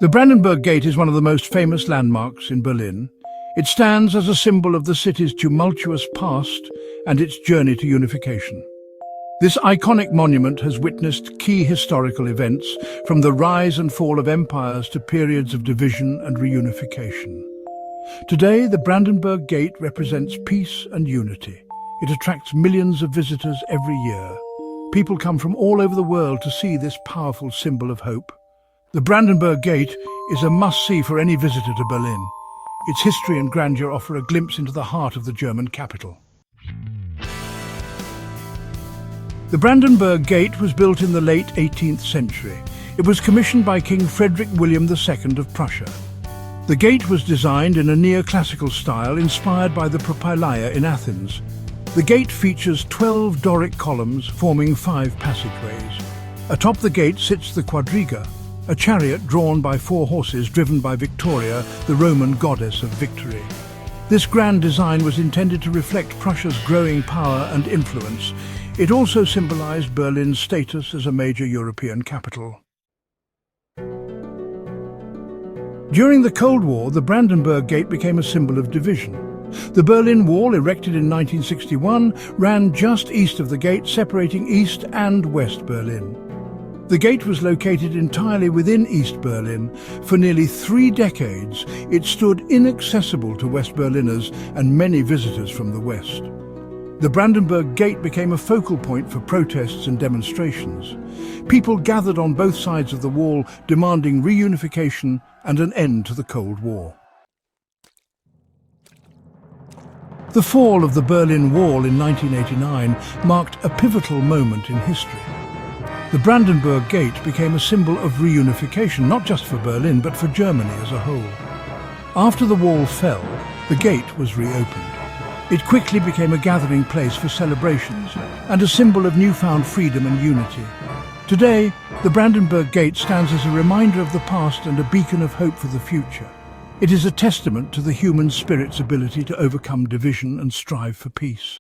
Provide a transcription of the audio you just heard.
The Brandenburg Gate is one of the most famous landmarks in Berlin. It stands as a symbol of the city's tumultuous past and its journey to unification. This iconic monument has witnessed key historical events, from the rise and fall of empires to periods of division and reunification. Today, the Brandenburg Gate represents peace and unity. It attracts millions of visitors every year. People come from all over the world to see this powerful symbol of hope. The Brandenburg Gate is a must-see for any visitor to Berlin. Its history and grandeur offer a glimpse into the heart of the German capital. The Brandenburg Gate was built in the late 18th century. It was commissioned by King Frederick William II of Prussia. The gate was designed in a neoclassical style inspired by the Propylaea in Athens. The gate features 12 Doric columns forming 5 passageways. Atop the gate sits the quadriga, a chariot drawn by 4 horses driven by Victoria, the Roman goddess of victory. This grand design was intended to reflect Prussia's growing power and influence. It also symbolized Berlin's status as a major European capital. During the Cold War, the Brandenburg Gate became a symbol of division. The Berlin Wall, erected in 1961, ran just east of the gate, separating East and West Berlin. The gate was located entirely within East Berlin. For nearly 3 decades, it stood inaccessible to West Berliners and many visitors from the West. The Brandenburg Gate became a focal point for protests and demonstrations. People gathered on both sides of the wall, demanding reunification and an end to the Cold War. The fall of the Berlin Wall in 1989 marked a pivotal moment in history. The Brandenburg Gate became a symbol of reunification, not just for Berlin, but for Germany as a whole. After the wall fell, the gate was reopened. It quickly became a gathering place for celebrations and a symbol of newfound freedom and unity. Today, the Brandenburg Gate stands as a reminder of the past and a beacon of hope for the future. It is a testament to the human spirit's ability to overcome division and strive for peace.